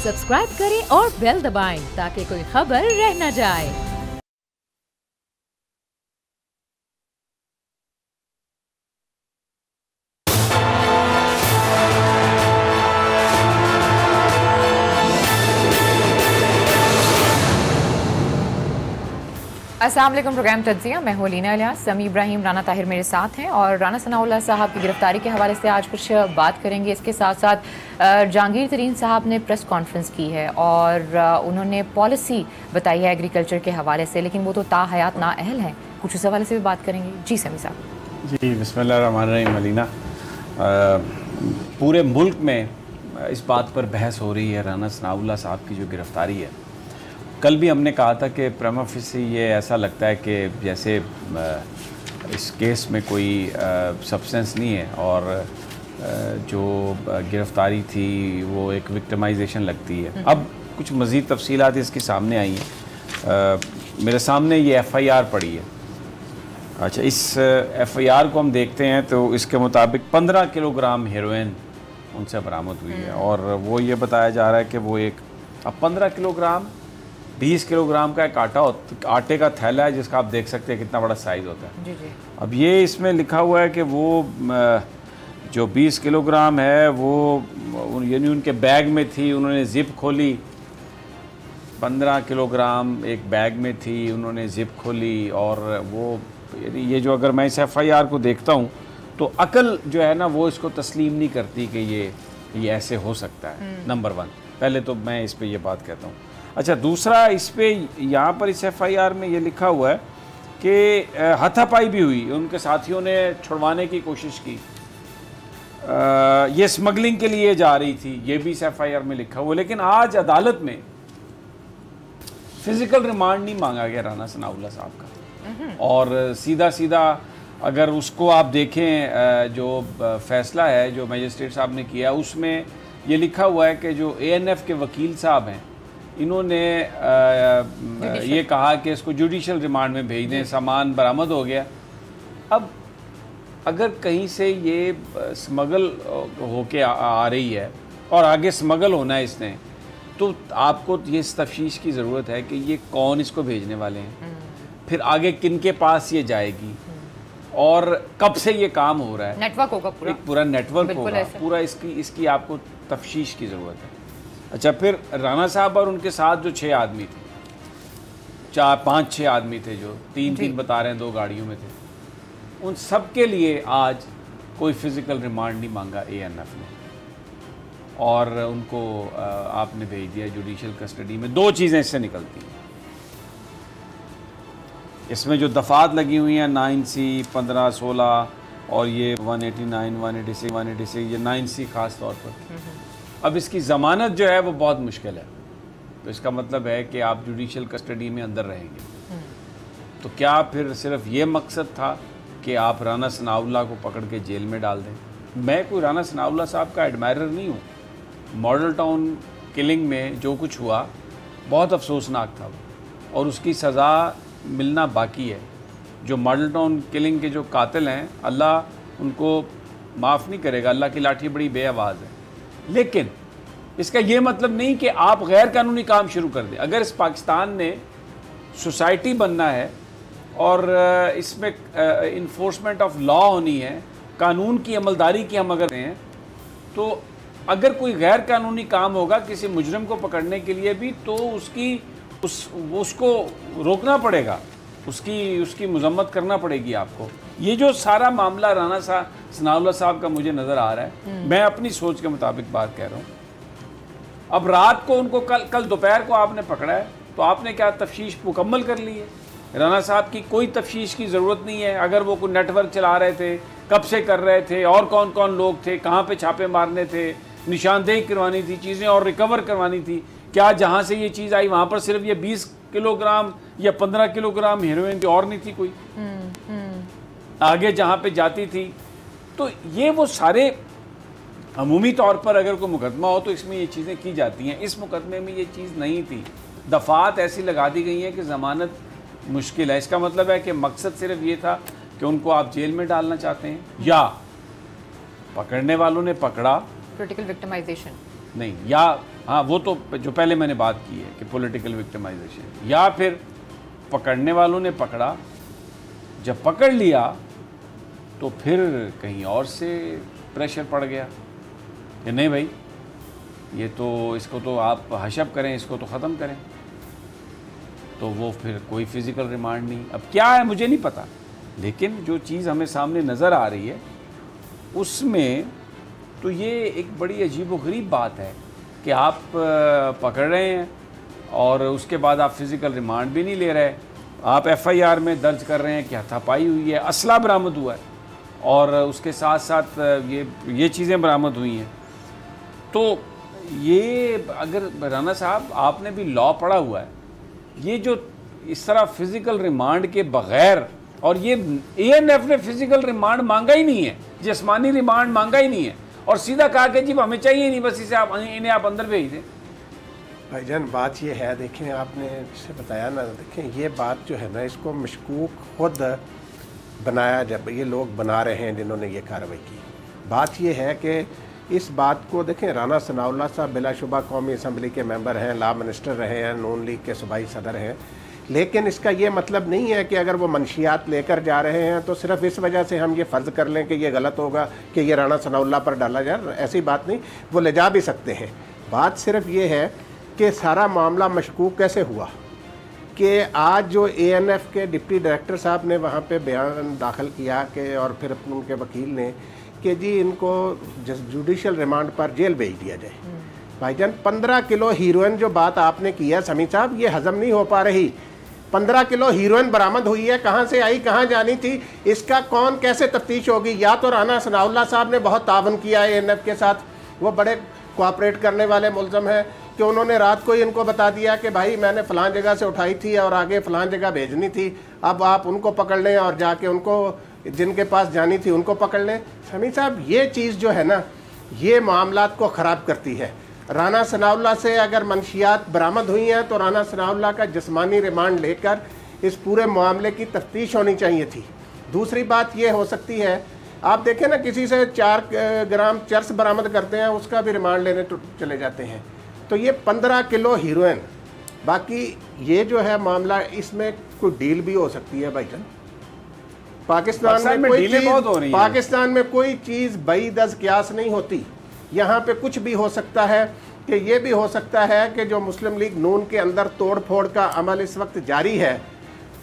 Subscribe करें और bell दबाएं ताकि कोई खबर रह न जाए। अस्सलाम वालेकुम। प्रोग्राम तज्जिया, मैं हूं लीना इलियास। समी इब्राहिम, राना ताहिर मेरे साथ हैं और राना सनाउल्लाह साहब की गिरफ्तारी के हवाले से आज कुछ बात करेंगे। इसके साथ साथ जहांगीर तरीन साहब ने प्रेस कॉन्फ्रेंस की है और उन्होंने पॉलिसी बताई है एग्रीकल्चर के हवाले से, लेकिन वो तो ताहयात नाअहल हैं। कुछ उस हवाले से भी बात करेंगे। जी समी साहब। जी बिस्मिल्लाहिर्रहमानिर्रहीम। मलीना, पूरे मुल्क में इस बात पर बहस हो रही है राना सनाउल्लाह साहब की जो गिरफ्तारी है। कल भी हमने कहा था कि प्रीमा फेसी ये ऐसा लगता है कि जैसे इस केस में कोई सब्सटेंस नहीं है और जो गिरफ़्तारी थी वो एक विक्टिमाइजेशन लगती है। अब कुछ मज़ीद तफसीलात इसके सामने आई हैं। मेरे सामने ये FIR पड़ी है। अच्छा, इस FIR को हम देखते हैं तो इसके मुताबिक 15 किलोग्राम हेरोइन उनसे बरामद हुई है और वो ये बताया जा रहा है कि वो एक 15 किलोग्राम 20 किलोग्राम का एक आटे का थैला है जिसका आप देख सकते हैं कितना बड़ा साइज़ होता है। जी। अब ये इसमें लिखा हुआ है कि वो जो 20 किलोग्राम है वो यानी उनके बैग में थी, उन्होंने ज़िप खोली। 15 किलोग्राम एक बैग में थी, उन्होंने ज़िप खोली और वो ये जो अगर मैं इस FIR को देखता हूँ तो अकल जो है ना वो इसको तस्लीम नहीं करती कि ये ऐसे हो सकता है। नंबर 1, पहले तो मैं इस पे ये बात कहता हूँ। अच्छा, दूसरा इस पे यहाँ पर इस FIR में ये लिखा हुआ है कि हाथापाई भी हुई, उनके साथियों ने छुड़वाने की कोशिश की। ये स्मगलिंग के लिए जा रही थी, ये भी इस FIR में लिखा हुआ है। लेकिन आज अदालत में फिजिकल रिमांड नहीं मांगा गया राना सनाउल्लाह साहब का और सीधा सीधा अगर उसको आप देखें जो फैसला है जो मजिस्ट्रेट साहब ने किया उसमें ये लिखा हुआ है कि जो ANF के वकील साहब हैं इन्होंने ये कहा कि इसको जुडिशल रिमांड में भेज दें, सामान बरामद हो गया। अब अगर कहीं से ये स्मगल होके आ रही है और आगे स्मगल होना है इसने, तो आपको ये तफ्तीश की ज़रूरत है कि ये कौन इसको भेजने वाले हैं, फिर आगे किन के पास ये जाएगी और कब से ये काम हो रहा है। नेटवर्क होगा पूरा, एक पूरा नेटवर्क होगा पूरा, इसकी आपको तफ्तीश की ज़रूरत है। अच्छा, फिर राना साहब और उनके साथ जो 6 आदमी थे, 5-6 आदमी थे जो 3 बता रहे हैं 2 गाड़ियों में थे, उन सब के लिए आज कोई फिज़िकल रिमांड नहीं मांगा ANF ने और उनको आपने भेज दिया जुडिशल कस्टडी में। 2 चीज़ें इससे निकलती हैं, इसमें जो दफ़ात लगी हुई हैं 9C 15 16 और ये 189 186 186 ये 9C ख़ास तौर पर। अब इसकी ज़मानत जो है वो बहुत मुश्किल है, तो इसका मतलब है कि आप जुडिशल कस्टडी में अंदर रहेंगे। तो क्या फिर सिर्फ ये मकसद था कि आप राना सनाउल्लाह को पकड़ के जेल में डाल दें? मैं कोई राना सनाउल्लाह साहब का एडमायरर नहीं हूँ। मॉडल टाउन किलिंग में जो कुछ हुआ बहुत अफसोसनाक था और उसकी सज़ा मिलना बाकी है। जो मॉडल टाउन किलिंग के जो कातिल हैं, अल्लाह उनको माफ़ नहीं करेगा, अल्लाह की लाठी बड़ी बेआवाज़ है। लेकिन इसका ये मतलब नहीं कि आप गैर कानूनी काम शुरू कर दें। अगर इस पाकिस्तान ने सोसाइटी बनना है और इसमें इन्फोर्समेंट ऑफ लॉ होनी है, कानून की अमलदारी की हम अगर हैं, तो अगर कोई गैर कानूनी काम होगा किसी मुजरिम को पकड़ने के लिए भी, तो उसको रोकना पड़ेगा, उसकी मजम्मत करना पड़ेगी आपको। ये जो सारा मामला राना सनाउल्लाह साहब का मुझे नज़र आ रहा है, मैं अपनी सोच के मुताबिक बात कह रहा हूँ। अब रात को उनको कल दोपहर को आपने पकड़ा है तो आपने क्या तफ्तीश मुकम्मल कर ली है? राना साहब की कोई तफ्तीश की ज़रूरत नहीं है। अगर वो कोई नेटवर्क चला रहे थे, कब से कर रहे थे और कौन कौन लोग थे, कहाँ पे छापे मारने थे, निशानदेही करवानी थी, चीज़ें और रिकवर करवानी थी, क्या जहाँ से ये चीज़ आई वहाँ पर सिर्फ ये 20 किलोग्राम या 15 किलोग्राम हेरोइन की और नहीं थी कोई आगे जहाँ पे जाती थी? तो ये वो सारे अमूमी तौर पर अगर कोई मुकदमा हो तो इसमें ये चीज़ें की जाती हैं। इस मुकदमे में ये चीज़ नहीं थी। दफ़ात ऐसी लगा दी गई हैं कि ज़मानत मुश्किल है। इसका मतलब है कि मकसद सिर्फ ये था कि उनको आप जेल में डालना चाहते हैं, या पकड़ने वालों ने पकड़ा, क्रिटिकल विक्टिमाइजेशन नहीं, या हाँ, वो तो जो पहले मैंने बात की है कि पॉलिटिकल विक्टिमाइजेशन, या फिर पकड़ने वालों ने पकड़ा, जब पकड़ लिया तो फिर कहीं और से प्रेशर पड़ गया कि नहीं भाई ये तो, इसको तो आप हशब करें, इसको तो ख़त्म करें, तो वो फिर कोई फिज़िकल रिमांड नहीं। अब क्या है मुझे नहीं पता, लेकिन जो चीज़ हमें सामने नज़र आ रही है उसमें तो ये एक बड़ी अजीबोगरीब बात है कि आप पकड़ रहे हैं और उसके बाद आप फिज़िकल रिमांड भी नहीं ले रहे। आप FIR में दर्ज कर रहे हैं कि हाथापाई हुई है, असला बरामद हुआ है और उसके साथ साथ ये चीज़ें बरामद हुई हैं। तो ये अगर राना साहब आपने भी लॉ पढ़ा हुआ है, ये जो इस तरह फिज़िकल रिमांड के बग़ैर, और ये ANF ने फिज़िकल रिमांड मांगा ही नहीं है, जिस्मानी रिमांड मांगा ही नहीं है, और सीधा कहा कि जी हमें चाहिए नहीं, बस इन्हें आप अंदर भेज दें। भाईजान बात ये है, देखें आपने जिसे बताया ना, देखें ये बात जो है ना, इसको मशकूक खुद बनाया, जब ये लोग बना रहे हैं जिन्होंने ये कार्रवाई की। बात ये है कि इस बात को देखें, राना सनाउल्लाह साहब बिलाशुबा कौमी असम्बली के मेंबर हैं, लॉ मिनिस्टर रहे हैं, नून लीग के सूबाई सदर हैं, लेकिन इसका ये मतलब नहीं है कि अगर वो मंशियात लेकर जा रहे हैं तो सिर्फ इस वजह से हम ये फ़र्ज़ कर लें कि ये गलत होगा कि ये राना सनाउल्लाह पर डाला जाए। ऐसी बात नहीं, वो ले जा भी सकते हैं। बात सिर्फ ये है कि सारा मामला मशकूक कैसे हुआ कि आज जो ANF के डिप्टी डायरेक्टर साहब ने वहाँ पे बयान दाखिल किया कि, और फिर उनके वकील ने, कि जी इनको जुडिशल रिमांड पर जेल भेज दिया जाए। भाईजान 15 किलो हीरोइन जो बात आपने की है समी साहब, ये हजम नहीं हो पा रही। 15 किलो हीरोइन बरामद हुई है, कहाँ से आई, कहाँ जानी थी, इसका कौन कैसे तफ्तीश होगी? या तो राना सनाउल्लाह साहब ने बहुत तावन किया है ANF के साथ, वो बड़े कोऑपरेट करने वाले मुलज़म हैं कि उन्होंने रात को ही इनको बता दिया कि भाई मैंने फ़लाँ जगह से उठाई थी और आगे फ़लाँ जगह भेजनी थी, अब आप उनको पकड़ लें और जाके उनको जिनके पास जानी थी उनको पकड़ लें। समी साहब ये चीज़ जो है ना, ये मामलात को ख़राब करती है। राना सनाउल्लाह से अगर मंशियात बरामद हुई हैं तो राना सनाउल्लाह का जिस्मानी रिमांड लेकर इस पूरे मामले की तफ्तीश होनी चाहिए थी। दूसरी बात ये हो सकती है, आप देखें ना, किसी से 4 ग्राम चर्स बरामद करते हैं, उसका भी रिमांड लेने चले जाते हैं। तो ये 15 किलो हीरोइन, बाकी ये जो है मामला, इसमें कोई डील भी हो सकती है भाईजान। पाकिस्तान में कोई चीज़ बईदस क्यास नहीं होती। यहाँ पे कुछ भी हो सकता है कि ये भी हो सकता है कि जो मुस्लिम लीग नून के अंदर तोड़ फोड़ का अमल इस वक्त जारी है,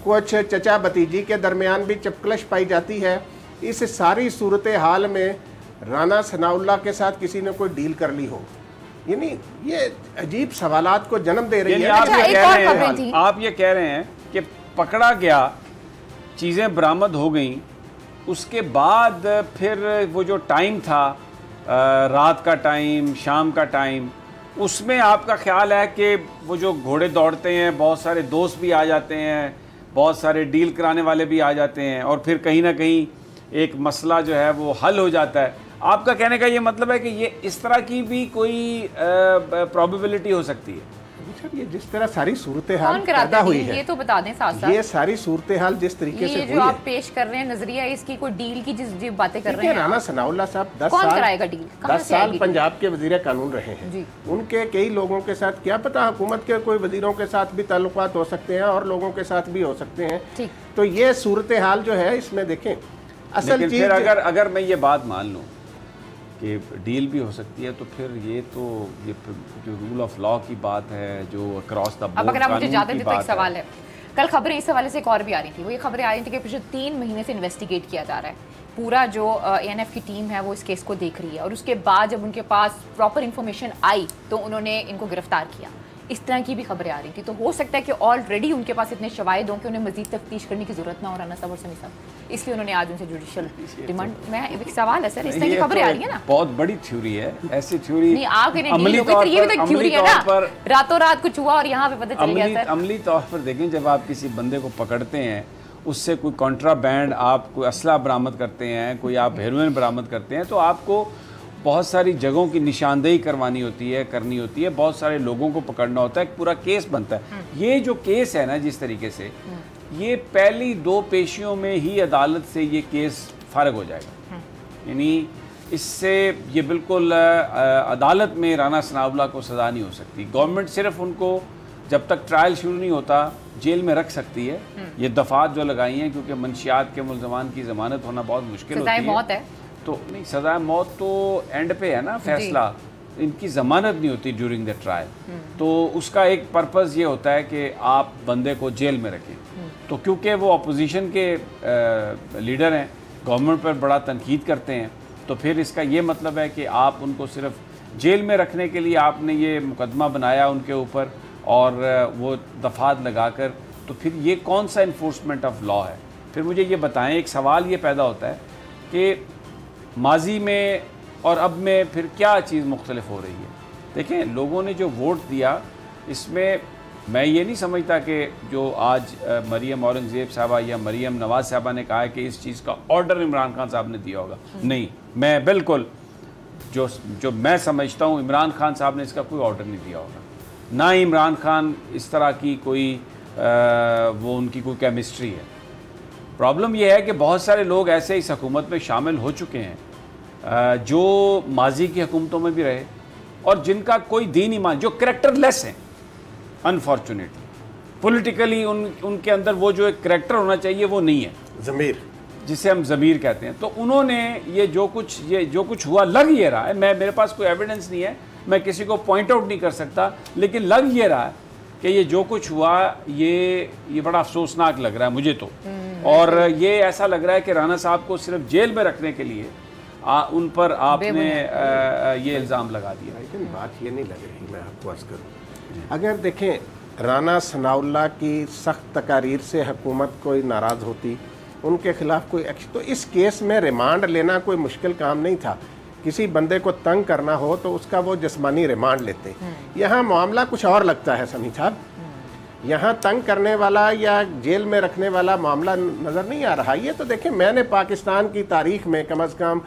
कुछ चचा भतीजी के दरमियान भी चपकलश पाई जाती है। इस सारी सूरत हाल में राना सनाउल्लाह के साथ किसी ने कोई डील कर ली हो, यानी ये अजीब सवालात को जन्म दे रही है। आप ये कह रहे हैं कि पकड़ा गया, चीज़ें बरामद हो गई, उसके बाद फिर वो जो टाइम था, रात का टाइम, शाम का टाइम, उसमें आपका ख्याल है कि वो जो घोड़े दौड़ते हैं, बहुत सारे दोस्त भी आ जाते हैं, बहुत सारे डील कराने वाले भी आ जाते हैं, और फिर कहीं ना कहीं एक मसला जो है वो हल हो जाता है। आपका कहने का ये मतलब है कि ये इस तरह की भी कोई प्रोबेबिलिटी हो सकती है? ये जिस तरह सारी सूरत हाल पैदा हुई है, ये तो बता दें साथ साथ, ये सारी सूरत हाल जिस तरीके से जो आप पेश कर रहे हैं नजरिया, इसकी कोई डील की जिस बातें कर रहे हैं राना सनाउल्लाह साहब 10 साल पंजाब के वजीर कानून रहे हैं। उनके कई लोगों के साथ, क्या पता हुकूमत के कोई वजीरों के साथ भी ताल्लुकात हो सकते हैं और लोगों के साथ भी हो सकते हैं। तो ये सूरत हाल जो है, इसमें देखें असल चीज, अगर मैं ये बात मान लूँ कि डील भी हो सकती है, तो फिर ये तो ये जो रूल ऑफ लॉ की बात है, जो अक्रॉस द बोर्ड अब अगर आप मुझे जाते थे तो एक सवाल है, कल खबरें इस हवाले से एक और भी आ रही थी, वो ये खबरें आ रही थी कि पिछले 3 महीने से इन्वेस्टिगेट किया जा रहा है, पूरा जो ANF की टीम है वो इस केस को देख रही है, और उसके बाद जब उनके पास प्रॉपर इन्फॉर्मेशन आई तो उन्होंने इनको गिरफ्तार किया। इस तरह की भी खबरें आ रही थी। तो हो सकता है कि ऑलरेडी उनके पास इतने शवाहिद हों कि उन्हें मजीद तफ्तीश करने की जरूरत ना हो राना साहब और समी साहब, इसलिए उन्होंने आज उनसे जुडिशियल रिमांड। मैं एक सवाल है सर, इस तरह की खबरें आ रही है ना, बहुत बड़ी थ्योरी है, ऐसी थ्योरी नहीं आप ये भी थ्योरी है ना, रातों रात कुछ हुआ और यहाँ पे पता चल गया सर। अमली तौर पर देखें, जब आप किसी बंदे को पकड़ते हैं, उससे कोई कॉन्ट्राबैंड, आप कोई असला बरामद करते हैं, कोई आप हेरोइन बरामद करते हैं, तो आपको बहुत सारी जगहों की निशानदेही करनी होती है, बहुत सारे लोगों को पकड़ना होता है, एक पूरा केस बनता है। ये जो केस है ना, जिस तरीके से ये पहली 2 पेशियों में ही अदालत से ये केस फारग हो जाएगा, यानी इससे ये बिल्कुल अदालत में राना सनाउल्लाह को सज़ा नहीं हो सकती। गवर्नमेंट सिर्फ उनको जब तक ट्रायल शुरू नहीं होता जेल में रख सकती है। ये दफ़ात जो लगाई हैं, क्योंकि मंशियात के मुल्ज़मान की ज़मानत होना बहुत मुश्किल होती है। मौत है तो नहीं, सज़ा मौत तो एंड पे है ना फैसला, इनकी ज़मानत नहीं होती ड्यूरिंग द ट्रायल। तो उसका एक पर्पज़ ये होता है कि आप बंदे को जेल में रखें। तो क्योंकि वो अपोजिशन के लीडर हैं, गवर्नमेंट पर बड़ा तनकीद करते हैं, तो फिर इसका ये मतलब है कि आप उनको सिर्फ जेल में रखने के लिए आपने ये मुकदमा बनाया उनके ऊपर और वो दफात लगाकर, तो फिर ये कौन सा इन्फोर्समेंट ऑफ लॉ है? फिर मुझे ये बताएं। एक सवाल ये पैदा होता है कि माजी में और अब में फिर क्या चीज़ मुख्तलिफ हो रही है। देखें, लोगों ने जो वोट दिया, इसमें मैं ये नहीं समझता कि जो आज मरीम औरंगज़ेब साहबा या मरीम नवाज़ साहबा ने कहा है कि इस चीज़ का ऑर्डर इमरान खान साहब ने दिया होगा। नहीं, मैं बिल्कुल जो मैं समझता हूँ, इमरान खान साहब ने इसका कोई ऑर्डर नहीं दिया होगा। ना ही इमरान खान इस तरह की कोई वो उनकी कोई केमिस्ट्री है। प्रॉब्लम यह है कि बहुत सारे लोग ऐसे इस हुकूमत में शामिल हो चुके हैं जो माजी की हुकूमतों में भी रहे और जिनका कोई दीन ईमान, जो करैक्टरलेस हैं अनफॉर्चुनेटली। पॉलिटिकली उनके अंदर वो जो एक करैक्टर होना चाहिए वो नहीं है, ज़मीर, जिसे हम ज़मीर कहते हैं। तो उन्होंने ये जो कुछ हुआ, लग ये रहा है, मेरे पास कोई एविडेंस नहीं है, मैं किसी को पॉइंट आउट नहीं कर सकता, लेकिन लग ये रहा है कि ये जो कुछ हुआ ये बड़ा अफसोसनाक लग रहा है मुझे तो। और ये ऐसा लग रहा है कि राना साहब को सिर्फ जेल में रखने के लिए उन पर आपने ये इल्ज़ाम लगा दिया। लेकिन बात ये नहीं लग रही, मैं आपको अर्ज़ करूँ, अगर देखें राना सनाउल्लाह की सख्त तकारीर से हुकूमत कोई नाराज़ होती, उनके खिलाफ कोई एक्शन, तो इस केस में रिमांड लेना कोई मुश्किल काम नहीं था। किसी बंदे को तंग करना हो तो उसका वो जिस्मानी रिमांड लेते। यहाँ मामला कुछ और लगता है समी साहब, यहाँ तंग करने वाला या जेल में रखने वाला मामला नज़र नहीं आ रहा। ये तो देखें, मैंने पाकिस्तान की तारीख में कम अज़ कम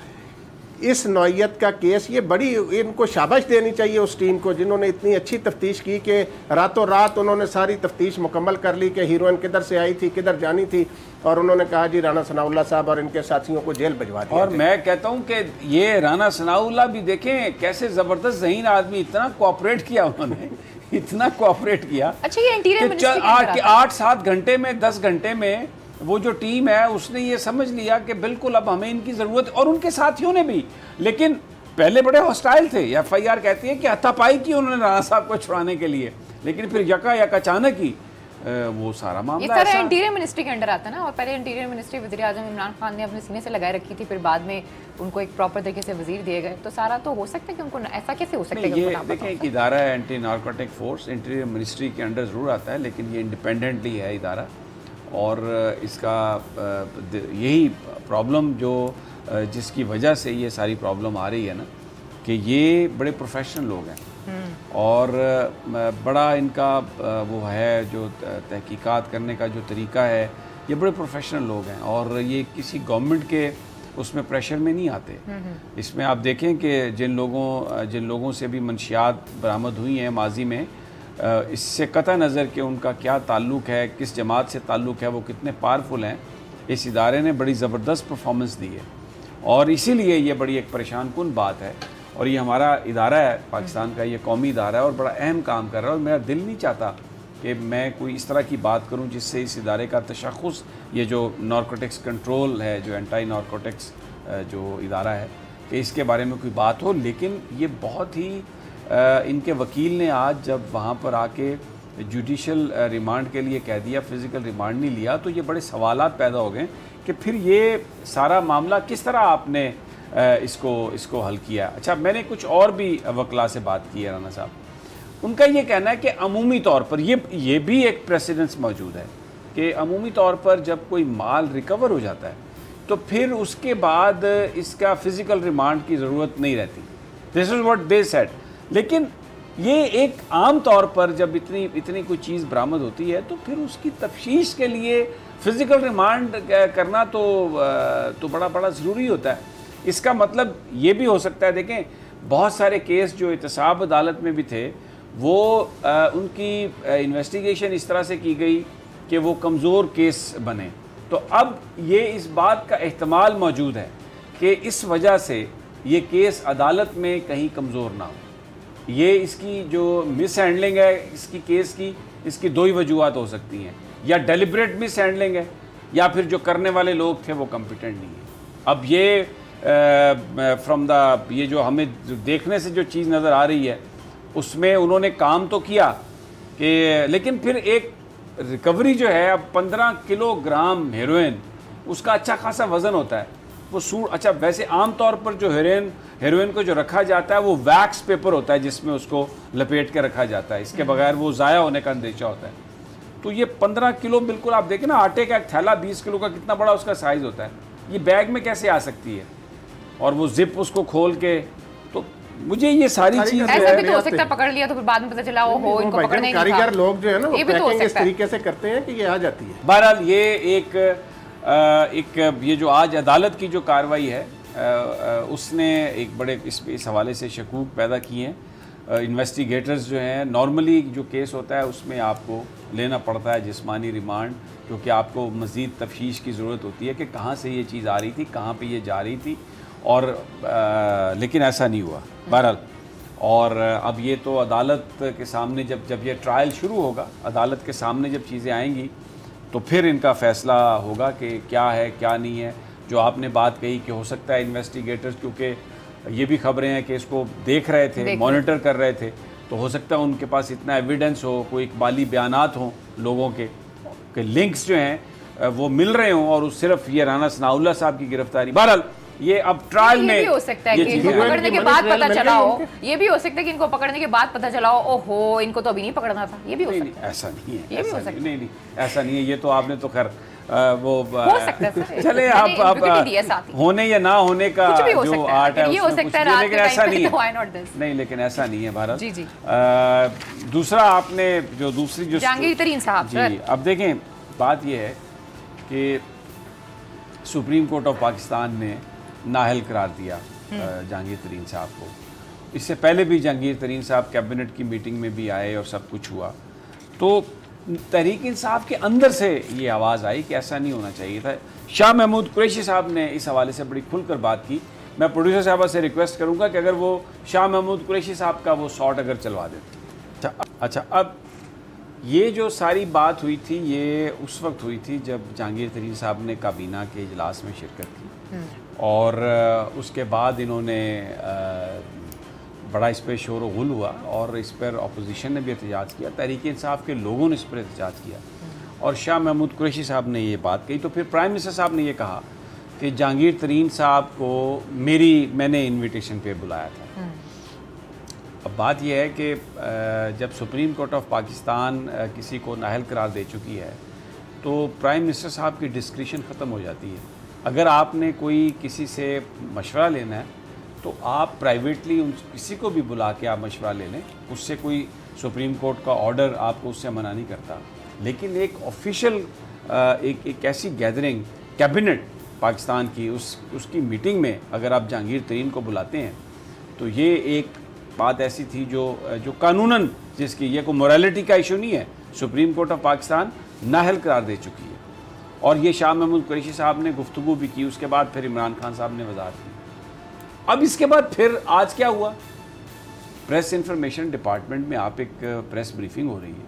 इस नौइयत का केस, ये बड़ी, इनको शाबाश देनी चाहिए उस टीम को जिन्होंने इतनी अच्छी तफ्तीश की कि रातों रात उन्होंने सारी तफ्तीश मुकम्मल कर ली कि हीरोइन किधर से आई थी, किधर जानी थी, और उन्होंने कहा जी राना सनाउल्लाह साहब और इनके साथियों को जेल भिजवा दिया। और मैं कहता हूँ कि ये राना सनाउल्लाह भी देखें कैसे ज़बरदस्त ज़हीन आदमी, इतना कोऑपरेट किया उन्होंने, इतना कोऑपरेट किया। अच्छा, ये इंटीरियर 8-7 घंटे में, 10 घंटे में वो जो टीम है उसने ये समझ लिया कि बिल्कुल अब हमें इनकी ज़रूरत, और उनके साथियों ने भी। लेकिन पहले बड़े हॉस्टाइल थे, FIR कहती है कि हाथापाई की उन्होंने राना साहब को छुड़ाने के लिए, लेकिन फिर यकायक अचानक ही वो सारा मामला ऐसा इंटीरियर मिनिस्ट्री के अंडर आता है ना। और पहले इंटीरियर मिनिस्ट्री वज़ीर आज़म इमरान खान ने अपने सीने से लगाए रखी थी, फिर बाद में उनको एक प्रॉपर तरीके से वजीर दिए गए। तो सारा तो हो सकता है कि उनको ऐसा कैसे हो सकता है? ये देखें, एक इदारा है anti narcotic force, interior ministry के अंडर ज़रूर आता है, लेकिन ये इंडिपेंडेंटली है इदारा। और इसका यही प्रॉब्लम जो जिसकी वजह से ये सारी प्रॉब्लम आ रही है ना, कि ये बड़े प्रोफेशनल लोग हैं और बड़ा इनका वो है जो तहकीकात करने का जो तरीका है, ये बड़े प्रोफेशनल लोग हैं और ये किसी गवर्नमेंट के उसमें प्रेशर में नहीं आते। इसमें आप देखें कि जिन लोगों से भी मंशियात बरामद हुई हैं माजी में, इससे कतई नज़र कि उनका क्या ताल्लुक़ है, किस जमात से ताल्लुक़ है, वो कितने पावरफुल हैं, इस इदारे ने बड़ी ज़बरदस्त परफॉर्मेंस दी है और इसीलिए ये बड़ी एक परेशान कुन बात है। और ये हमारा इदारा है, पाकिस्तान का ये कौमी इदारा है और बड़ा अहम काम कर रहा है और मेरा दिल नहीं चाहता कि मैं कोई इस तरह की बात करूं जिससे इस इदारे का तशख़्ख़ुस, ये जो नारकोटिक्स कंट्रोल है, जो एंटी नारकोटिक्स जो इदारा है, कि इसके बारे में कोई बात हो। लेकिन ये बहुत ही इनके वकील ने आज जब वहाँ पर आके जुडिशल रिमांड के लिए कह दिया, फ़िज़िकल रिमांड नहीं लिया, तो ये बड़े सवालात पैदा हो गए कि फिर ये सारा मामला किस तरह आपने इसको हल किया। अच्छा, मैंने कुछ और भी वकला से बात की है राना साहब, उनका ये कहना है कि अमूमी तौर पर ये भी एक प्रेसिडेंस मौजूद है कि अमूमी तौर पर जब कोई माल रिकवर हो जाता है तो फिर उसके बाद इसका फ़िज़िकल रिमांड की ज़रूरत नहीं रहती। This is what they said. लेकिन ये एक आम तौर पर जब इतनी कोई चीज़ बरामद होती है तो फिर उसकी तफ्तीश के लिए फ़िज़िकल रिमांड करना तो बड़ा ज़रूरी होता है। इसका मतलब ये भी हो सकता है, देखें बहुत सारे केस जो एहतसाब अदालत में भी थे, वो उनकी इन्वेस्टिगेशन इस तरह से की गई कि वो कमज़ोर केस बने। तो अब ये इस बात का एहतमाल मौजूद है कि इस वजह से ये केस अदालत में कहीं कमज़ोर ना हो। ये इसकी जो मिस हैंडलिंग है इसकी केस की, इसकी दो ही वजूहत हो सकती हैं, या डेलिब्रेट मिस हैंडलिंग है या फिर जो करने वाले लोग थे वो कॉम्पिटेंट नहीं है। अब ये फ्रॉम द ये जो हमें देखने से जो चीज़ नज़र आ रही है उसमें उन्होंने काम तो किया कि, लेकिन फिर एक रिकवरी जो है, अब 15 किलोग्राम हेरोइन, उसका अच्छा खासा वज़न होता है वो सूट। अच्छा वैसे आम तौर पर जो हेरोइन को जो रखा जाता है वो वैक्स पेपर होता है जिसमें उसको लपेट के रखा जाता है, इसके बगैर वो ज़ाया होने का अंदेशा होता है। तो ये 15 किलो बिल्कुल आप देखें ना, आटे का एक थैला 20 किलो का कितना बड़ा उसका साइज़ होता है, ये बैग में कैसे आ सकती है? और वो जिप उसको खोल के, तो मुझे ये सारी चीज़ ऐसा भी तो हो सकता है पकड़ लिया तो फिर बाद में पता चला वो हो इनको पकड़ने नहीं था। कारीगर लोग जो है ना वो पैकिंग इस है। तरीके से करते हैं कि ये आ जाती है। बहरहाल ये एक ये जो आज अदालत की जो कार्रवाई है उसने एक बड़े इस हवाले से शकूक पैदा किए हैं। इन्वेस्टिगेटर्स जो हैं, नॉर्मली जो केस होता है उसमें आपको लेना पड़ता है जिस्मानी रिमांड, क्योंकि आपको मज़ीद तफ्तीश की ज़रूरत होती है कि कहाँ से ये चीज़ आ रही थी, कहाँ पे ये जा रही थी, और लेकिन ऐसा नहीं हुआ बहरहाल। और अब ये तो अदालत के सामने जब ये ट्रायल शुरू होगा, अदालत के सामने जब चीज़ें आएंगी तो फिर इनका फ़ैसला होगा कि क्या है क्या नहीं है। जो आपने बात कही कि हो सकता है इन्वेस्टिगेटर्स, क्योंकि ये भी खबरें हैं कि इसको देख रहे थे, मॉनिटर कर रहे थे, तो हो सकता है उनके पास इतना एविडेंस हो, कोई इकबाली बयानात हों लोगों के लिंक्स जो हैं वो मिल रहे हों, और सिर्फ ये राना सनाउल्लाह साहब की गिरफ्तारी। बहरहाल ये अब ट्रायल में ये भी हो सकता है कि इनको पकड़ने के बाद पता चला हो, ये भी हो सकता है कि इनको पकड़ने के बाद पता चला हो ओहो इनको तो अभी नहीं पकड़ना था, ये भी हो सकता है। ऐसा नहीं है, ये भी हो सकता है। नहीं ऐसा नहीं है, ये तो आपने तो खैर वो हो सकता है। चले आप होने या ना होने का जो आर्ट है ये हो सकता है, लेकिन ऐसा नहीं है। नहीं, लेकिन ऐसा नहीं है भारत। जी जी। दूसरा आपने जो दूसरी जो जहांगीर तरीन साहब जी, अब देखें बात ये है कि सुप्रीम कोर्ट ऑफ पाकिस्तान ने नाअहल करार दिया जहांगीर तरीन साहब को। इससे पहले भी जहांगीर तरीन साहब कैबिनेट की मीटिंग में भी आए और सब कुछ हुआ, तो तहरीक इंसाफ के अंदर से ये आवाज़ आई कि ऐसा नहीं होना चाहिए था। शाह महमूद कुरैशी साहब ने इस हवाले से बड़ी खुलकर बात की। मैं प्रोड्यूसर साहबा से रिक्वेस्ट करूंगा कि अगर वो शाह महमूद कुरैशी साहब का वो शॉट अगर चलवा देते। अच्छा अब ये जो सारी बात हुई थी ये उस वक्त हुई थी जब जहांगीर तरीन साहब ने काबीना के इजलास में शिरकत की, और उसके बाद इन्होंने बड़ा इस पर शोर व गुल हुआ, और इस पर अपोजिशन ने भी एहतजाज किया, तहरीक इंसाफ के लोगों ने इस पर एहतजाज किया, और शाह महमूद कुरैशी साहब ने ये बात कही। तो फिर प्राइम मिनिस्टर साहब ने ये कहा कि जहांगीर तरीन साहब को मैंने इन्विटेशन पे बुलाया था। अब बात यह है कि जब सुप्रीम कोर्ट ऑफ पाकिस्तान किसी को नाअहल करार दे चुकी है तो प्राइम मिनिस्टर साहब की डिस्क्रिशन ख़त्म हो जाती है। अगर आपने कोई किसी से मशवरा लेना है तो आप प्राइवेटली किसी को भी बुला के आप मशवरा ले लें, उससे कोई सुप्रीम कोर्ट का ऑर्डर आपको उससे मना नहीं करता। लेकिन एक ऑफिशियल एक ऐसी गैदरिंग कैबिनेट पाकिस्तान की उसकी मीटिंग में अगर आप जहांगीर तरीन को बुलाते हैं तो ये एक बात ऐसी थी जो कानूनन जिसकी ये कोई मोरालिटी का इशू नहीं है, सुप्रीम कोर्ट ऑफ पाकिस्तान नाअहल करार दे चुकी है। और ये शाह महमूद कुरैशी साहब ने गुफ्तगू भी की, उसके बाद फिर इमरान खान साहब ने वजाहत की। अब इसके बाद फिर आज क्या हुआ, प्रेस इंफॉर्मेशन डिपार्टमेंट में आप एक प्रेस ब्रीफिंग हो रही है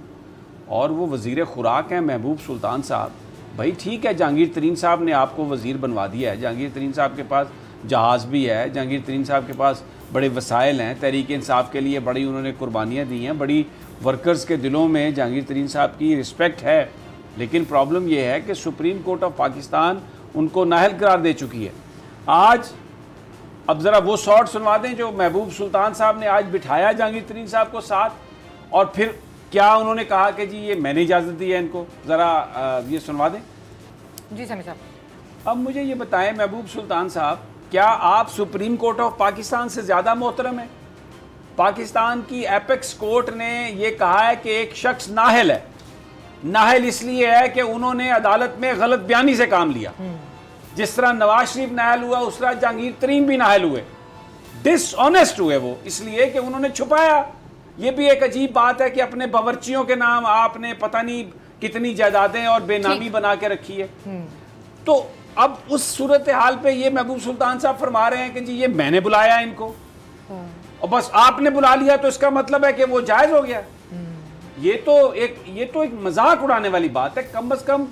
और वो वज़ीर खुराक हैं महबूब सुल्तान साहब। भाई ठीक है, जहांगीर तरीन साहब ने आपको वज़ीर बनवा दिया है, जहांगीर तरीन साहब के पास जहाज़ भी है, जहांगीर तरीन साहब के पास बड़े वसाइल हैं, तहरीक इंसाफ के लिए बड़ी उन्होंने कुर्बानियाँ दी हैं, बड़ी वर्कर्स के दिलों में जहांगीर तरीन साहब की रिस्पेक्ट है। लेकिन प्रॉब्लम यह है कि सुप्रीम कोर्ट ऑफ पाकिस्तान उनको नाअहल करार दे चुकी है। आज अब ज़रा वो शॉट सुनवा दें जो महबूब सुल्तान साहब ने आज बिठाया जहांगीर तरीन साहब को साथ, और फिर क्या उन्होंने कहा कि जी ये मैंने इजाज़त दी है इनको, ज़रा ये सुनवा दें। जी समी साहब। अब मुझे ये बताएं महबूब सुल्तान साहब, क्या आप सुप्रीम कोर्ट ऑफ पाकिस्तान से ज़्यादा मोहतरम है? पाकिस्तान की एपेक्स कोर्ट ने ये कहा है कि एक शख्स नाअहल है। नाअहल इसलिए है कि उन्होंने अदालत में गलत बयानी से काम लिया। जिस तरह नवाज शरीफ नाअहल हुआ उस तरह जहांगीर तरीन भी नाअहल हुए, डिसऑनेस्ट हुए वो, इसलिए कि उन्होंने छुपाया। ये भी एक अजीब बात है कि अपने बावर्चियों के नाम आपने पता नहीं कितनी जायदादें और बेनामी बना के रखी है। तो अब उस सूरत हाल पे ये महबूब सुल्तान साहब फरमा रहे हैं कि जी ये मैंने बुलाया इनको, और बस आपने बुला लिया तो इसका मतलब है कि वो जायज हो गया। ये तो एक मजाक उड़ाने वाली बात है। कम से कम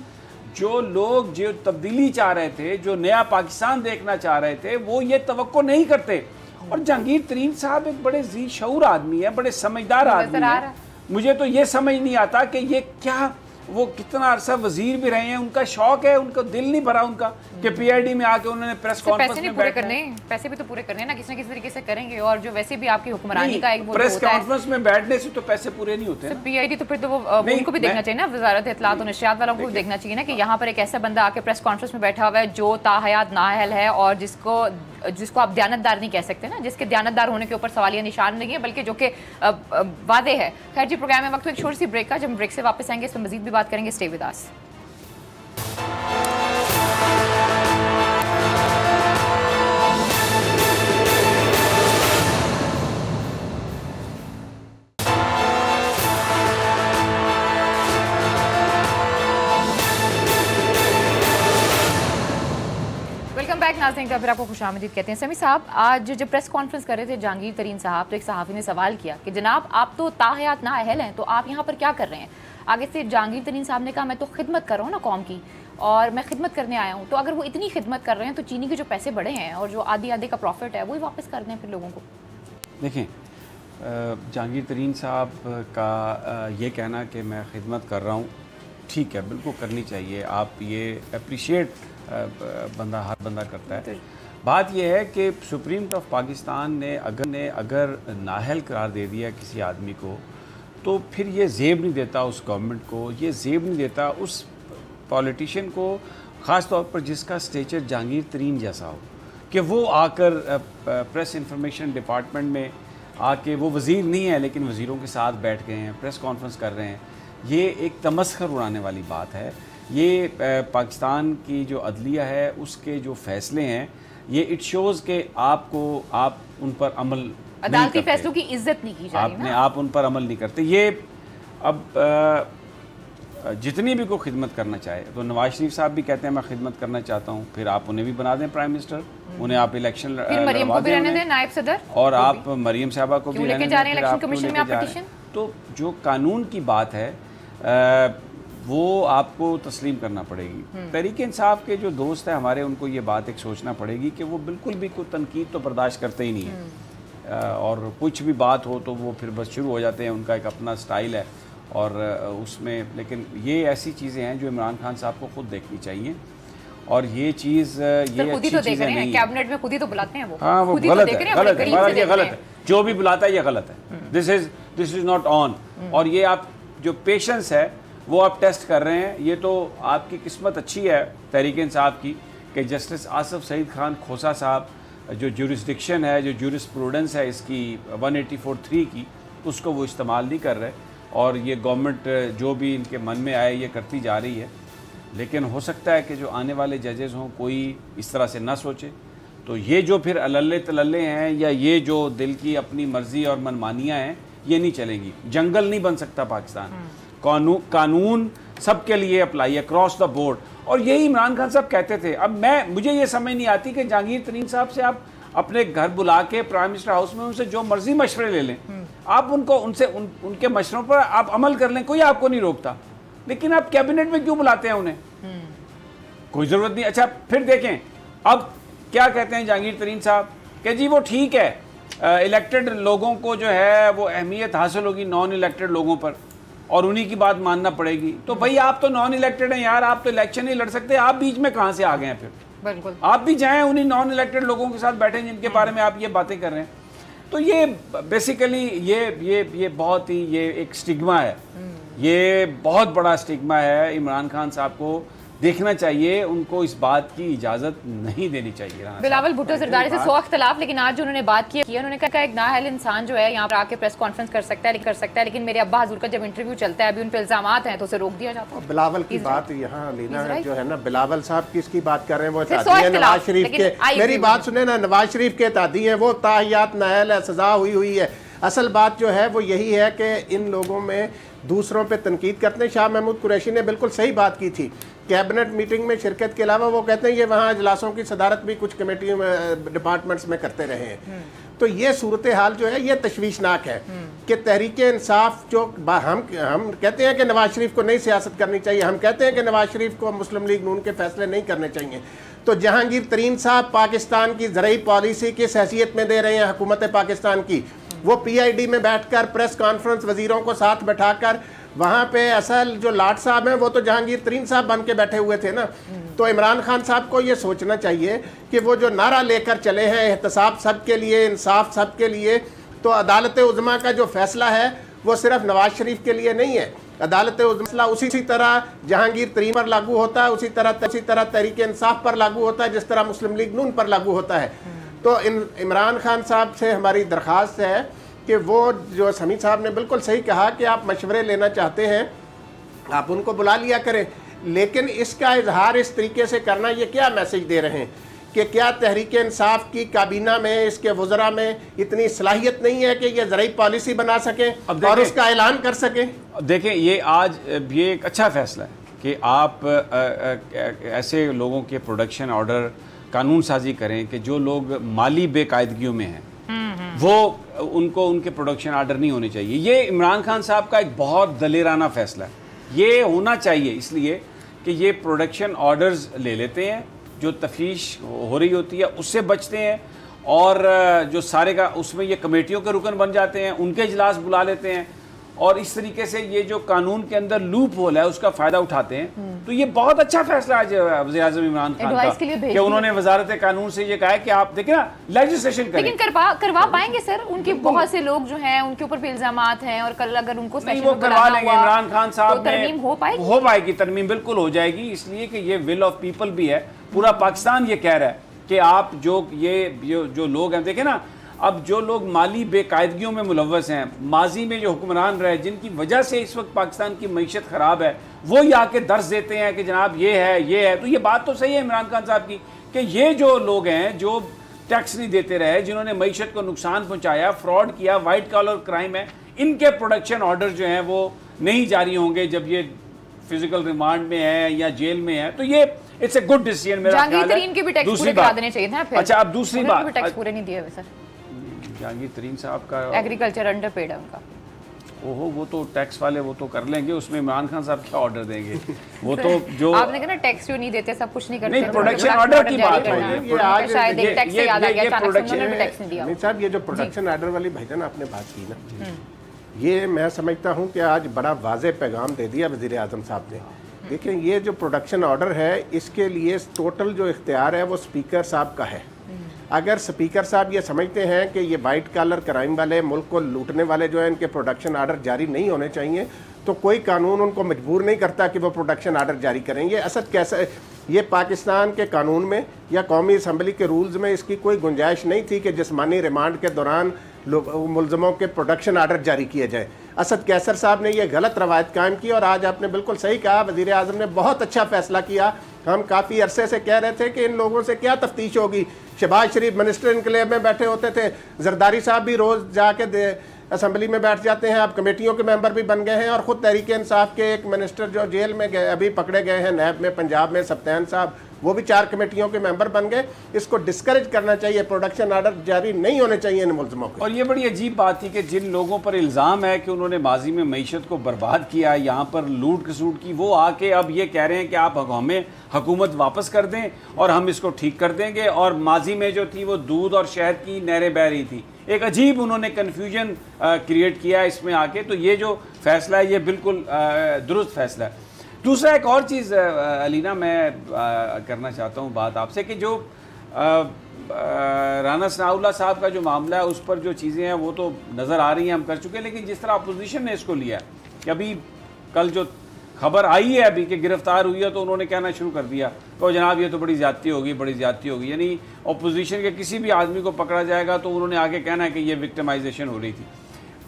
जो लोग जो तब्दीली चाह रहे थे, जो नया पाकिस्तान देखना चाह रहे थे, वो ये तवक्को नहीं करते। और जहांगीर तरीन साहब एक बड़े जी शऊर आदमी है, बड़े समझदार आदमी है। मुझे तो ये समझ नहीं आता कि ये क्या, वो कितना अरसा वजीर भी रहे हैं, उनका शौक है, उनका दिल नहीं भरा उनका कि पीआईडी में आके उन्होंने प्रेस कॉन्फ्रेंस में पूरे करने, पैसे भी तो पूरे करने ना, किसी न किसी तरीके से करेंगे। और जो वैसे भी आपकी हुक्मरानी का एक वो प्रेस कॉन्फ्रेंस में बैठने से तो पैसे पूरे नहीं होते। पीआईडी तो फिर तो वो उनको भी देखना चाहिए ना, वजारत इत्तलात और नशरियात वालों को भी देखना चाहिए ना कि यहाँ पर एक ऐसा बंदा आके प्रेस कॉन्फ्रेंस में बैठा हुआ है जो ताहयात नाअहल है, और जिसको आप दयानतदार नहीं कह सकते ना, जिसके दयानतदार होने के ऊपर सवालिया निशान नहीं है, बल्कि जो कि वादे है। खैर जी, प्रोग्राम में वक्त एक छोटी सी ब्रेक का, जब हम ब्रेक से वापस आएंगे इस पर मजीद भी बात करेंगे। Stay with us. Welcome back नाज़रीन, का फिर आपको खुशामदीद कहते हैं। समी साहब, आज जब प्रेस कॉन्फ्रेंस कर रहे थे जहांगीर तरीन साहब, तो एक सहाफ़ी ने सवाल किया कि जनाब आप तो ताहयात नाअहल हैं, तो आप यहाँ पर क्या कर रहे हैं? आगे से जहांगीर तरीन साहब ने कहा मैं तो खिदमत कर रहा हूँ ना कौम की, और मैं खिदमत करने आया हूँ। तो अगर वो इतनी खिदमत कर रहे हैं तो चीनी के जो पैसे बढ़े हैं और जो आधी आधे का प्रॉफिट है वही वापस कर दें फिर लोगों को। देखें, जहांगीर तरीन साहब का ये कहना कि मैं खिदमत कर रहा हूँ, ठीक है, बिल्कुल करनी चाहिए। आप ये अप्रिशिएट हर बंदा करता है। बात यह है कि सुप्रीम कोर्ट ऑफ पाकिस्तान ने अगर नाअहल करार दे दिया किसी आदमी को, तो फिर ये ज़ेब नहीं देता उस गवर्नमेंट को, ये ज़ेब नहीं देता उस पॉलिटिशियन को, ख़ास तौर पर जिसका स्टेचर जहांगीर तरीन जैसा हो, कि वो आकर प्रेस इंफॉर्मेशन डिपार्टमेंट में आके, वो वज़ीर नहीं है लेकिन वज़ीरों के साथ बैठ गए हैं, प्रेस कॉन्फ्रेंस कर रहे हैं। ये एक तमस्खर उड़ाने वाली बात है। ये पाकिस्तान की जो अदलिया है उसके जो फैसले हैं, ये इट शोज़ के आप उन पर अमल अदालती फैसलों की इज्जत नहीं की जा रही, आप उन पर अमल नहीं करते। ये अब जितनी भी को खिदमत करना चाहे, तो नवाज शरीफ साहब भी कहते हैं मैं खिदमत करना चाहता हूँ, फिर आप उन्हें भी बना दें प्राइम मिनिस्टर, उन्हें आप इलेक्शन लड़वा दें, नायब सदर, और आप मरियम साहबा को भी लेके जा रहे हैं इलेक्शन कमीशन में आप पिटीशन। तो जो कानून की बात है वो आपको तस्लीम करना पड़ेगी। तहरीक इंसाफ के जो दोस्त हैं हमारे, उनको ये बात एक सोचना पड़ेगी कि वो बिल्कुल भी कोई तनकीद तो बर्दाश्त करते ही नहीं है, और कुछ भी बात हो तो वो फिर बस शुरू हो जाते हैं, उनका एक अपना स्टाइल है और उसमें। लेकिन ये ऐसी चीज़ें हैं जो इमरान खान साहब को खुद देखनी चाहिए, और ये चीज़ ये अच्छी चीज़ नहीं है। कैबिनेट में खुद ही तो बुलाते हैं वो। हाँ, वो गलत है, गलत है, जो भी बुलाता है ये गलत है। This is not on. और ये आप जो पेशेंस है वो आप टेस्ट कर रहे हैं। ये तो आपकी किस्मत अच्छी है तहरीक इंसाफ की कि जस्टिस आसिफ सईद खान खोसा साहब, जो जुरिस्डिक्शन है, जो जुरिस्प्रूडेंस है इसकी 184(3) की, उसको वो इस्तेमाल नहीं कर रहे, और ये गवर्नमेंट जो भी इनके मन में आए ये करती जा रही है। लेकिन हो सकता है कि जो आने वाले जजेस हों कोई इस तरह से ना सोचे, तो ये जो फिर अल्ले तल्ले हैं या ये जो दिल की अपनी मर्जी और मनमानियाँ हैं, ये नहीं चलेंगी। जंगल नहीं बन सकता पाकिस्तान। कानून सबके लिए अप्लाई है, क्रॉस द बोर्ड, और यही इमरान खान साहब कहते थे। अब मुझे ये समझ नहीं आती कि जहांगीर तरीन साहब से आप अपने घर बुला के प्राइम मिनिस्टर हाउस में उनसे जो मर्जी मशवरे ले लें, आप उनके मशवरों पर आप अमल कर लें, कोई आपको नहीं रोकता। लेकिन आप कैबिनेट में क्यों बुलाते हैं उन्हें? कोई जरूरत नहीं। अच्छा, फिर देखें अब क्या कहते हैं जहांगीर तरीन साहब कि जी वो ठीक है, इलेक्टेड लोगों को जो है वो अहमियत हासिल होगी नॉन इलेक्टेड लोगों पर, और उन्हीं की बात मानना पड़ेगी। तो भाई आप तो नॉन इलेक्टेड हैं यार, आप तो इलेक्शन नहीं लड़ सकते, आप बीच में कहाँ से आ गए हैं? फिर बिल्कुल आप भी जाएं उन्हीं नॉन इलेक्टेड लोगों के साथ बैठे जिनके बारे में आप ये बातें कर रहे हैं। तो ये बेसिकली ये बहुत ही ये एक स्टिग्मा है, ये बहुत बड़ा स्टिग्मा है। इमरान खान साहब को देखना चाहिए, उनको इस बात की इजाजत नहीं देनी चाहिए। बिलावल भुट्टो जरदारी से 100 इख्तलाफ, लेकिन आज जो उन्होंने बात की, उन्होंने कहा एक नाअहल इंसान जो है यहाँ पर आके प्रेस कॉन्फ्रेंस कर सकता है, लेकिन मेरे अब्बा हजूर का जब इंटरव्यू चलता है, अभी उन पर इल्जामात हैं तो उसे रोक दिया जाता है। बिलावल की बात यहाँ लेना जो है ना, बिलावल साहब किसकी बात कर रहे हैं? वो तादी है नवाज शरीफ के। मेरी बात सुने ना, नवाज शरीफ के तादी हैं वो, ताहियात नाअहल है, सजा हुई है। असल बात जो है वो यही है कि इन लोगों में दूसरों पे तनकीद करते हैं। शाह महमूद कुरैशी ने बिल्कुल सही बात की थी, कैबिनेट मीटिंग में शिरकत के अलावा वो कहते हैं ये वहाँ इजलासों की सदारत भी कुछ कमेटी डिपार्टमेंट्स में करते रहे हैं। तो ये सूरत हाल जो है ये तशवीशनाक है कि तहरीक इंसाफ जो हम कहते हैं कि नवाज शरीफ को नहीं सियासत करनी चाहिए, हम कहते हैं कि नवाज शरीफ को मुस्लिम लीग नून के फैसले नहीं करने चाहिए, तो जहांगीर तरीन साहब पाकिस्तान की ज़राई पॉलिसी किस हैसियत में दे रहे हैं हुकूमत पाकिस्तान की? वो PID में बैठकर प्रेस कॉन्फ्रेंस वजीरों को साथ बैठाकर वहाँ पे असल जो लाट साहब हैं वो तो जहांगीर तरीन साहब बन के बैठे हुए थे ना। तो इमरान खान साहब को ये सोचना चाहिए कि वो जो नारा लेकर चले हैं एहतसाब सबके लिए, इंसाफ सबके लिए, तो अदालत उज़्मा का जो फैसला है वो सिर्फ नवाज शरीफ के लिए नहीं है। अदालत उज़्मा उसी तरह जहांगीर तरीन पर लागू होता है, उसी तरह तहरीक इंसाफ पर लागू होता है, जिस तरह मुस्लिम लीग नून पर लागू होता है। तो इमरान खान साहब से हमारी दरख्वास्त है कि वो जो समी साहब ने बिल्कुल सही कहा कि आप मशवरे लेना चाहते हैं, आप उनको बुला लिया करें, लेकिन इसका इजहार इस तरीके से करना, ये क्या मैसेज दे रहे हैं कि क्या तहरीक इंसाफ की काबीना में, इसके वज़रा में इतनी सलाहियत नहीं है कि ये ज़राई पॉलिसी बना सकें और उसका ऐलान कर सकें? देखें, ये आज ये एक अच्छा फैसला है कि आप ऐसे लोगों के प्रोडक्शन ऑर्डर कानून साजी करें कि जो लोग माली बेकायदगियों में हैं वो उनको उनके प्रोडक्शन ऑर्डर नहीं होने चाहिए। ये इमरान खान साहब का एक बहुत दलेराना फैसला है, ये होना चाहिए इसलिए कि ये प्रोडक्शन ऑर्डर्स ले लेते हैं, जो तफ्तीश हो रही होती है उससे बचते हैं, और जो सारे का उसमें ये कमेटियों के रुकन बन जाते हैं, उनके इजलास बुला लेते हैं, और इस तरीके से ये जो कानून के अंदर लूप होल है उसका फायदा उठाते हैं। तो ये बहुत अच्छा फैसला आज वज़ीर आज़म इमरान खान का कि उन्होंने वजारत कानून से ये कहा है कि आप देखिए ना लेजिस्लेशन करें। लेकिन करवा पाएंगे सर? उनके बहुत से लोग जो हैं उनके ऊपर भी इल्जामात हैं, और कल अगर उनको नहीं वो करवा लेंगे इमरान खान साहब, तरमीम हो पाएगी, तरमीम बिल्कुल हो जाएगी, इसलिए कि ये विल ऑफ पीपल भी है। पूरा पाकिस्तान ये कह रहा है कि आप जो लोग हैं, देखे ना, अब जो लोग माली बेकायदगियों में मुलव्वस हैं, माजी में जो हुक्मरान रहे, जिनकी वजह से इस वक्त पाकिस्तान की मईशत ख़राब है, वो ही आके दर्ज देते हैं कि जनाब ये है। तो ये बात तो सही है इमरान खान साहब की कि ये जो लोग हैं जो टैक्स नहीं देते रहे, जिन्होंने मईशत को नुकसान पहुँचाया, फ्रॉड किया, वाइट कॉलर क्राइम है, इनके प्रोडक्शन ऑर्डर जो हैं वो नहीं जारी होंगे जब ये फिजिकल रिमांड में है या जेल में है। तो ये इट्स ए गुड डिसीजन मेरा ख्याल है। दूसरी बात, अच्छा अब दूसरी बात, टैक्स पूरे नहीं दिए सर जहांगीर तरीन साहब का एग्रीकल्चर अंडर पेड है उनका। ओहो, वो तो टैक्स वाले वो तो कर लेंगे, उसमें इमरान खान साहब क्या ऑर्डर देंगे? वो तो जो आपने कहा ना टैक्स जो नहीं देते, सब कुछ नहीं करते, नहीं प्रोडक्शन ऑर्डर की बात है। ये आज शायद एक टैक्स से याद आ गया, उन्होंने भी टैक्स नहीं दिया। नहीं साहब, ये जो प्रोडक्शन ऑर्डर वाली भाईजान आपने बात की ना, ये मैं समझता हूँ कि आज बड़ा वाज़ेह पैगाम दे दिया वज़ीर आज़म साहब ने। देखिए, ये जो प्रोडक्शन ऑर्डर है इसके लिए टोटल जो इख्तियार है वो स्पीकर साहब का है। अगर स्पीकर साहब ये समझते हैं कि ये वाइट कॉलर क्राइम वाले, मुल्क को लूटने वाले जो है, इनके प्रोडक्शन आर्डर जारी नहीं होने चाहिए, तो कोई कानून उनको मजबूर नहीं करता कि वो प्रोडक्शन आर्डर जारी करेंगे। असद कैसे, ये पाकिस्तान के कानून में या कौमी असम्बली के रूल्स में इसकी कोई गुंजाइश नहीं थी कि जिस्मानी रिमांड के दौरान मुलजमों के प्रोडक्शन आर्डर जारी किए जाए। असद कैसर साहब ने यह गलत रवायत कायम की, और आज आपने बिल्कुल सही कहा, वज़ीर आज़म ने बहुत अच्छा फैसला किया। हम काफ़ी अरसे से कह रहे थे कि इन लोगों से क्या तफ्तीश होगी। शहबाज शरीफ मिनिस्टर इनकलेव में बैठे होते थे, जरदारी साहब भी रोज़ जाके असम्बली में बैठ जाते हैं, अब कमेटियों के मेंबर भी बन गए हैं, और ख़ुद तहरीक इंसाफ के एक मिनिस्टर जो जेल में गए अभी पकड़े गए हैं नैब में, पंजाब में, सप्तान साहब, वो भी 4 कमेटियों के मेंबर बन गए। इसको डिस्करेज करना चाहिए, प्रोडक्शन आर्डर जारी नहीं होने चाहिए इन मुल्ज़िमों को। और ये बड़ी अजीब बात थी कि जिन लोगों पर इल्ज़ाम है कि उन्होंने माजी में मईशत को बर्बाद किया, यहाँ पर लूट खसूट की, वो आके अब ये कह रहे हैं कि आप हमें हुकूमत वापस कर दें और हम इसको ठीक कर देंगे, और माजी में जो थी वो दूध और शहद की नहरें बह रही थी। एक अजीब उन्होंने कन्फ्यूजन क्रिएट किया इसमें आके। तो ये जो फैसला है ये बिल्कुल दुरुस्त फैसला है। दूसरा एक और चीज़ अलीना मैं करना चाहता हूँ बात आपसे, कि जो राना सनाउल्लाह साहब का जो मामला है उस पर जो चीज़ें हैं वो तो नज़र आ रही हैं, हम कर चुके हैं, लेकिन जिस तरह अपोजिशन ने इसको लिया कि अभी कल जो खबर आई है अभी कि गिरफ्तार हुई है, तो उन्होंने कहना शुरू कर दिया तो जनाब ये तो बड़ी ज़्यादती होगी, बड़ी ज़्यादती होगी, यानी अपोजिशन के किसी भी आदमी को पकड़ा जाएगा तो उन्होंने आगे कहना है कि ये विक्टिमाइजेशन हो रही थी।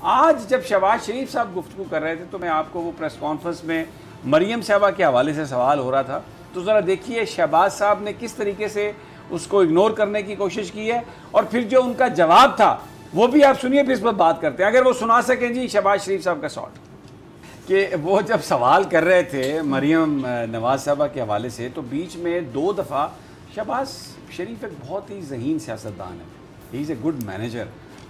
आज जब शहबाज शरीफ साहब गुफ्तगू कर रहे थे तो मैं आपको वो प्रेस कॉन्फ्रेंस में मरियम साहबा के हवाले से सवाल हो रहा था, तो ज़रा देखिए शहबाज साहब ने किस तरीके से उसको इग्नोर करने की कोशिश की है, और फिर जो उनका जवाब था वो भी आप सुनिए, फिर इस पर बात करते हैं, अगर वो सुना सकें जी शहबाज शरीफ साहब का शॉट, कि वो जब सवाल कर रहे थे मरियम नवाज साहबा के हवाले से, तो बीच में 2 दफ़ा शहबाज शरीफ एक बहुत ही ज़हीन सियासतदान है, he is a good manager,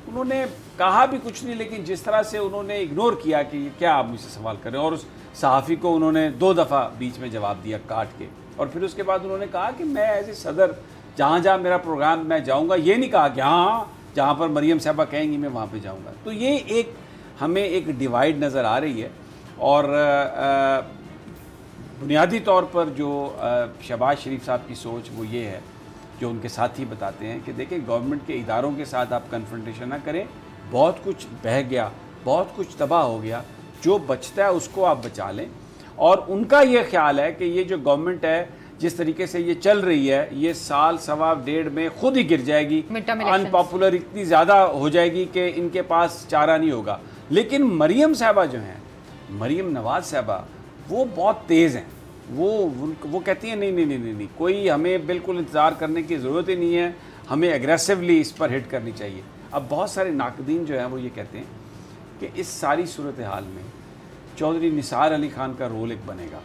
उन्होंने कहा भी कुछ नहीं, लेकिन जिस तरह से उन्होंने इग्नोर किया कि क्या आप मुझसे सवाल कर रहे हैं, और उस सहाफ़ी को उन्होंने 2 दफ़ा बीच में जवाब दिया काट के, और फिर उसके बाद उन्होंने कहा कि मैं एज ए सदर जहाँ जहाँ मेरा प्रोग्राम मैं जाऊँगा, ये नहीं कहा कि हाँ जहाँ पर मरियम साहबा कहेंगी मैं वहाँ पे जाऊँगा। तो ये एक हमें एक डिवाइड नज़र आ रही है, और बुनियादी तौर पर जो शहबाज शरीफ साहब की सोच वो ये है, जो उनके साथी बताते हैं कि देखिए गवर्नमेंट के इदारों के साथ आप कन्फ्रंटेशन ना करें, बहुत कुछ बह गया, बहुत कुछ तबाह हो गया, जो बचता है उसको आप बचा लें। और उनका ये ख्याल है कि ये जो गवर्नमेंट है जिस तरीके से ये चल रही है, ये साल सवा डेढ़ में खुद ही गिर जाएगी, अनपॉपुलर इतनी ज़्यादा हो जाएगी कि इनके पास चारा नहीं होगा। लेकिन मरियम साहबा जो हैं, मरियम नवाज साहबा, वो बहुत तेज़ हैं, वो कहती हैं नहीं नहीं नहीं नहीं, कोई हमें बिल्कुल इंतज़ार करने की ज़रूरत ही नहीं है, हमें एग्रेसिवली इस पर हिट करनी चाहिए। अब बहुत सारे नाकदीन जो हैं वो ये कहते हैं कि इस सारी सूरत हाल में चौधरी निसार अली खान का रोल एक बनेगा,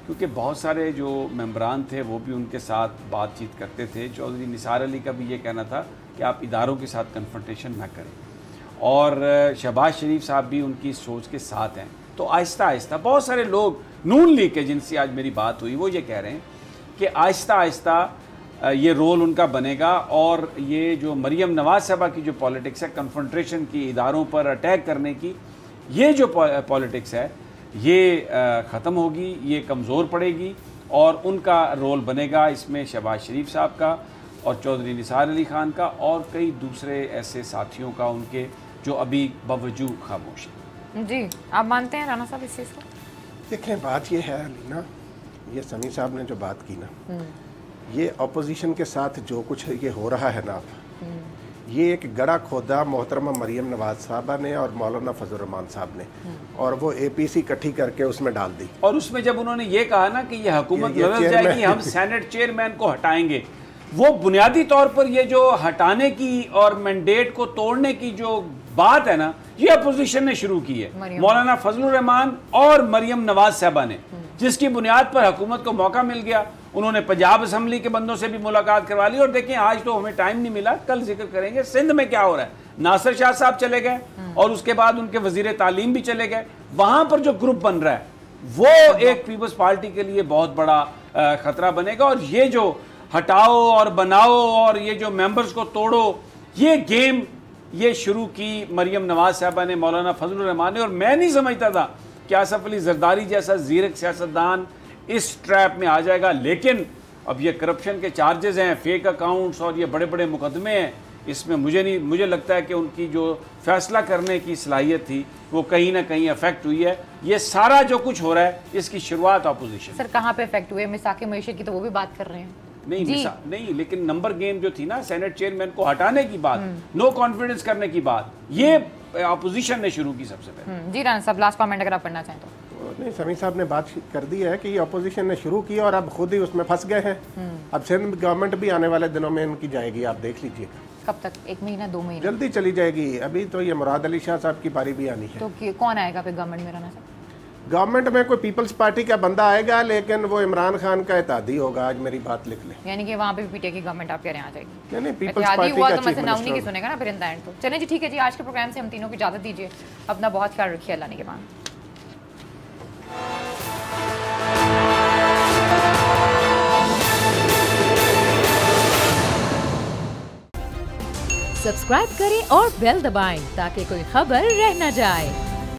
क्योंकि बहुत सारे जो मेंबरान थे वो भी उनके साथ बातचीत करते थे। चौधरी निसार अली का भी ये कहना था कि आप इदारों के साथ कन्फ्रंटेशन ना करें, और शहबाज शरीफ साहब भी उनकी सोच के साथ हैं। तो आहिस्ता आहिस्ता बहुत सारे लोग नून लीग के जिनसे आज मेरी बात हुई वो ये कह रहे हैं कि आहिस्ता आहिस्ता ये रोल उनका बनेगा, और ये जो मरियम नवाज साहबा की जो पॉलिटिक्स है कन्फ्रंटेशन की, इदारों पर अटैक करने की, ये जो पॉलिटिक्स है ये ख़त्म होगी, ये कमज़ोर पड़ेगी, और उनका रोल बनेगा इसमें शहबाज शरीफ साहब का और चौधरी निसार अली खान का और कई दूसरे ऐसे साथियों का उनके, जो अभी बावजूद खामोश हैं। जी, आप मानते हैं राना साहब इस चीज़ को? देखें, बात ये है अलीना, ये समी साहब ने जो बात की ना, ये अपोजिशन के साथ जो कुछ ये हो रहा है ना, ये एक गड़ा खोदा मोहतरमा मरियम नवाज साहबा ने और मौलाना फजल रहमान साहब ने, और वो APC इकट्ठी करके उसमें डाल दी। और उसमें जब उन्होंने ये कहा ना कि ये हुकूमत बदल जाएगी, हम सेनेट चेयरमैन को हटाएंगे, वो बुनियादी तौर पर ये जो हटाने की और मैंडेट को तोड़ने की जो बात है ना, ये अपोजिशन ने शुरू की है, मौलाना फजलुर रहमान और मरियम नवाज साहबा ने, जिसकी बुनियाद पर हुकूमत को मौका मिल गया। उन्होंने पंजाब असम्बली के बंदों से भी मुलाकात करवा ली, और देखें आज तो हमें टाइम नहीं मिला, कल जिक्र करेंगे सिंध में क्या हो रहा है। नासिर शाह साहब चले गए, और उसके बाद उनके वजीर तालीम भी चले गए। वहां पर जो ग्रुप बन रहा है वो एक पीपल्स पार्टी के लिए बहुत बड़ा खतरा बनेगा, और ये जो हटाओ और बनाओ और ये जो मेंबर्स को तोड़ो, ये गेम ये शुरू की मरियम नवाज साहबा ने, मौलाना फजलुर रहमान ने। और मैं नहीं समझता था कि आसफ अली जरदारी जैसा ज़ीरक सियासतदान इस ट्रैप में आ जाएगा, लेकिन अब ये करप्शन के चार्जेस हैं, फेक अकाउंट्स और ये बड़े बड़े मुकदमे हैं, इसमें मुझे लगता है कि उनकी जो फैसला करने की सलाहियत थी वो कहीं ना कहीं अफेक्ट हुई है। ये सारा जो कुछ हो रहा है इसकी शुरुआत अपोजिशन। सर कहाँ पे अफेक्ट हुए? मिसाके मईशत की तो वो भी बात कर रहे हैं। नहीं, लेकिन नंबर गेम जो थी ना, सेनेट चेयरमैन को हटाने की बात, नो कॉन्फिडेंस करने की बात, ये अपोजिशन ने शुरू की सबसे पहले। जी राना साहब, लास्ट कमेंट अगर आप पढ़ना चाहें तो। नहीं, समी साहब ने बात कर दी है कि ये अपोजिशन ने शुरू की और अब खुद ही उसमें फंस गए हैं। अब सिंध गवर्नमेंट भी आने वाले दिनों में इनकी जाएगी, आप देख लीजिए। कब तक? 1 महीना 2 महीने? जल्दी चली जाएगी। अभी तो ये मुराद अली शाह साहब की पारी भी आनी है। तो कौन आएगा फिर गवर्नमेंट में राना साहब? गवर्नमेंट में कोई पीपल्स पार्टी का बंदा आएगा, लेकिन वो इमरान खान का इत्तेहादी होगा। आज मेरी बात लिख लें। यानी कि वहाँ पे भी पीटीआई की गवर्नमेंट आप कह रहे हैं आ जाएगी? नहीं, पीपल्स पार्टी का चीफ मिनिस्टर की सुनेगा ना फिर इन द एंड। तो चलें जी, ठीक है जी, आज के प्रोग्राम से हम तीनों को इजाजत दीजिए। अपना बहुत ख्याल रखिए, अल्लाह ने के बाद। सब्सक्राइब करें और बेल दबाएं ताकि कोई खबर रह न जाए।